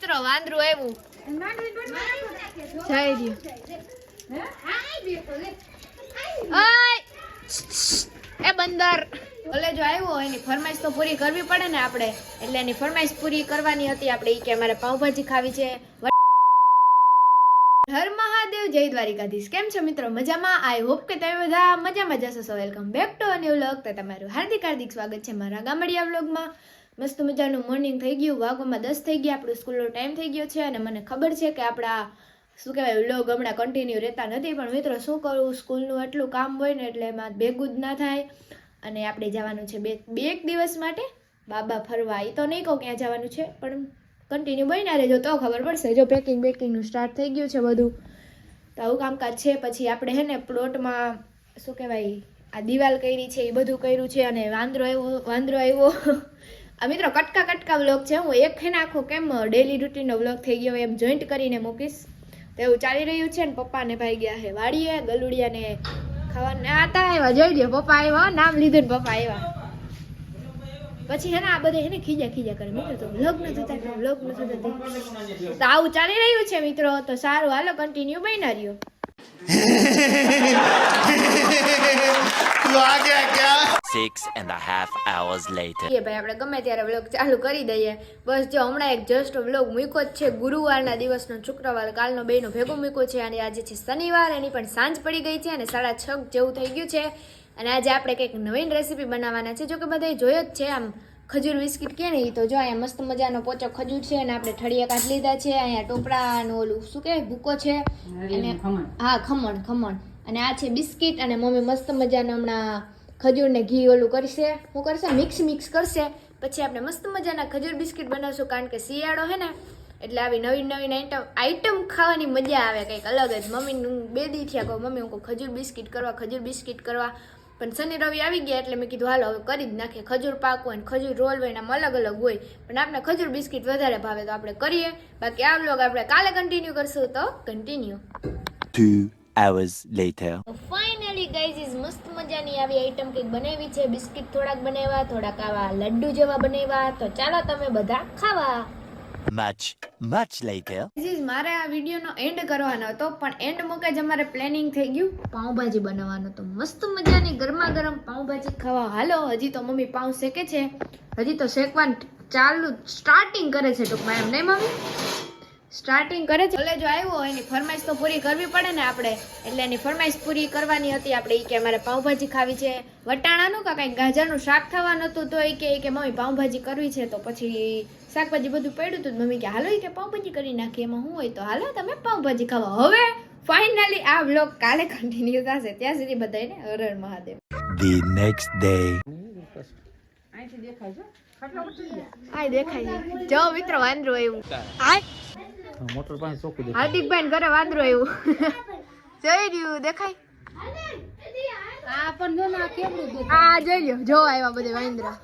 મિત્રો વાંદરું આવ્યું જઈ રહ્યું એ બંદર ઓલે જો આવ્યો એની ફરમાઈશ તો પૂરી કરવી પડે ને આપણે એટલે એની ફરમાઈશ પૂરી કરવાની હતી આપણે ઈ કે અમારે પાઉંભાજી ખાવી છે હર મહાદેવ જય દ્વારિકાધીશ કેમ છો મિત્રો મજામાં આઈ હોપ કે તમે બધા મજામાં જશો સો welcome back to a new vlog તો તમારું હાર્દિક સ્વાગત છે મારા ગામડિયા વ્લોગમાં મસ્ત મજાનું મોર્નિંગ થઈ ગયું વાગોમાં 10 થઈ ગયા આપણો સ્કૂલનો ટાઈમ થઈ ગયો છે અને મને ખબર છે કે આપણા શું કહેવાય વ્લોગ હમણાં કન્ટિન્યુ રહેતા નથી પણ મિત્રો શું કરું સ્કૂલનું એટલું કામ હોય ને એટલે એમાં ભેગું જ ના થાય અને આપણે જવાનું છે બે એક દિવસ માટે બાબા ફરવા એ તો નહીં કહું ક્યાં જવાનું છે પણ કન્ટિન્યુ બન્યા રહેજો તો ખબર પડશે જો પેકિંગનું સ્ટાર્ટ થઈ ગયું છે બધું તો આવું કામકાજ છે પછી આપણે હે ને પ્લોટમાં શું કહેવાય આ દિવાલ કરી છે એ બધું કર્યું છે અને વાંદરો આવ્યો આ મિત્રો કટકા વ્લોગ છે હું એક હે ને આખો કેમ ડેલી રૂટીનનો વ્લોગ થઈ ગયો એમ જોઈન્ટ કરીને મૂકીશ તો એવું ચાલી રહ્યું છે ને પપ્પાને ભાઈ ગયા હે વાડીએ ગલુડિયાને ખાવાને આતા આવ્યા જોઈ લ્યો પપ્પા આવ્યા નામ લીધું ને પપ્પા આવ્યા પછી હે ને આ બધે હે ને ખીજા કરે મિત્રો તો વ્લોગ નથી થતા તો આવું ચાલી રહ્યું છે મિત્રો તો સારું હાલો કન્ટિન્યુ બન્યા રહ્યો તું આ ગયા ક્યાં 6.5 hours later એ ભાઈ આપણે ગમે ત્યારે વ્લોગ ચાલુ કરી દઈએ બસ જો હમણાં એક જસ્ટ વ્લોગ મૂક્યો જ છે ગુરુવારના દિવસનો શુક્રવાર કાલનો બેનો ભેગો મૂક્યો છે અને આજે છે શનિવાર એની પણ સાંજ પડી ગઈ છે અને 6:30 જેવું થઈ ગયું છે અને આજે આપણે કંઈક નવીન રેસીપી બનાવવાના છે જો કે બધાય જોયો જ છે આમ ખજૂર બિસ્કિટ કે નહીં તો જો અહીંયા મસ્ત મજાનો પોચો ખજૂર છે અને આપણે ઠળિયા કાઢી લીધા છે અહીંયા ટોપરાનું ઓલું શું કહેવાય ભૂકો છે અને હા ખમણ અને આ છે બિસ્કિટ અને મમ્મી મસ્ત મજાના હમણાં ખજૂરને ઘી ઓલું કરશે શું કરશે મિક્સ કરશે પછી આપણે મસ્ત મજાના ખજૂર બિસ્કિટ બનાવશું કારણ કે શિયાળો હે ને એટલે આવી નવીન આઈટમ ખાવાની મજા આવે કંઈક અલગ જ મમ્મી 2 દી થયા કહું મમ્મી હું ખજૂર બિસ્કિટ કરવા પણ શનિ રવિ આવી ગયા એટલે મેં કીધું હાલો હવે કરી જ નાખીએ ખજૂર પાક હોય ને ખજૂર રોલ હોય ને આમ અલગ હોય પણ આપણે ખજૂર બિસ્કિટ વધારે ભાવે તો આપણે કરીએ બાકી આ વ્લોગ આપણે કાલે કન્ટિન્યુ કરશું તો continue 2 hours later finally guys is મસ્ત મજાની આવી આઈટમ કંઈક બનાવી છે બિસ્કિટ થોડાક બનાવ્યા થોડાક આવા લડ્ડુ જેવા બનાવ્યા તો ચાલો તમે બધા ખાવા much later મારે આ વિડીયોનો એન્ડ કરવાનો હતો પણ એન્ડ મૂકે જ અમારે પ્લાનિંગ થઈ ગયું પાઉંભાજી બનાવવાનો તો મસ્ત મજાની ગરમા ગરમ પાઉંભાજી ખાવા હાલો હજી તો મમ્મી પાઉં શેકે છે હજી તો શેકવાનું ચાલુ સ્ટાર્ટિંગ કરે છે ટૂંકમાં એમ નહીં મમ્મી સ્ટાર્ટિંગ કરે છે ભલે જો આવ્યો એની ફરમાઈશ તો પૂરી કરવી પડે ને આપણે એટલે એની ફરમાઈશ પૂરી કરવાની હતી આપણે ઈ કે અમારે પાઉંભાજી ખાવી છે વટાણાનું કે કંઈક ગાજરનું શાક ખાવાનું હતું તો એ કે મમ્મી પાઉંભાજી કરવી છે તો પછી શાકભાજી બધું પડ્યું હતું મમ્મી કે હાલો કે પાઉંભાજી કરી નાખીએ એમાં શું હોય તો હાલો તમે પાઉંભાજી ખાવા હવે ફાઇનલી આ વ્લોગ કાલે કન્ટિન્યુ થશે ત્યાં સુધી બધાને Har Har Mahadev the next day દેખાય જો મિત્રો વાંદરું આવ્યું મોટર પાસે ચોખ્ખું દેખાય હાર્દિકભાઈ ઘરે વાંદરું આવ્યું જોઈ રહ્યું દેખાય આ જોઈ લ્યો જો આવ્યા બધે વાંદરા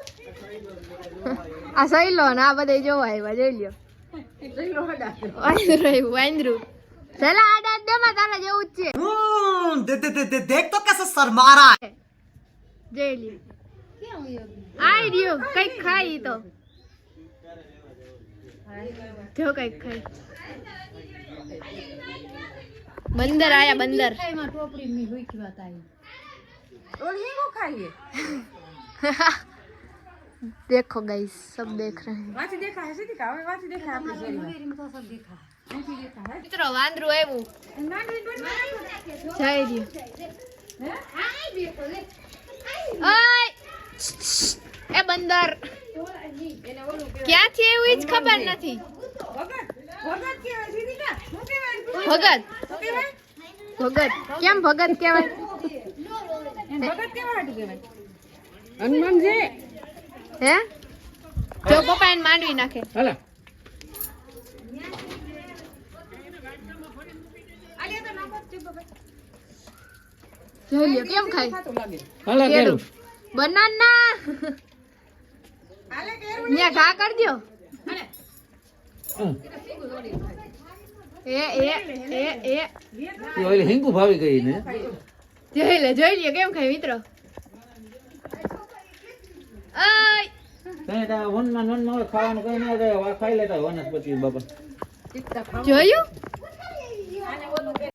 આ સહેલો ને આ બધે જોવા આવ્યા જોઈ લ્યો વાંદરું પેલા આડા દેમાં તારા જેવું જ છે देख तो कैसे शर्मा रहा है જોઈ લ્યો આઈ રહ્યો કઈક ખાઈ તો જો કઈક ખાઈ બંદર આયા બંદર देखो गाइस सब देख रहे हैं મિત્રો વાંદરું આવ્યું જઈ રહ્યું એ બંદર ક્યાંથી એવું જ ખબર નથી ભગત કેમ ભગત કહેવાય હનુમાન છે હે જો પપ્પા એને માંડવી નાખે હાલા જોઈ લ્યો કેમ ખાય હાલા કેરું બનાના ન્યા ઘા કર દ્યો એ ઓલે હિંગુ ભાવી ગઈ ને જોઈ લે કેમ ખાય મિત્રો આય કઈ વનમાં હોય ખાવાનું કઈ ન હોય આ ખાઈ લેતા હોય વનસ્પતિ બાપા જોયું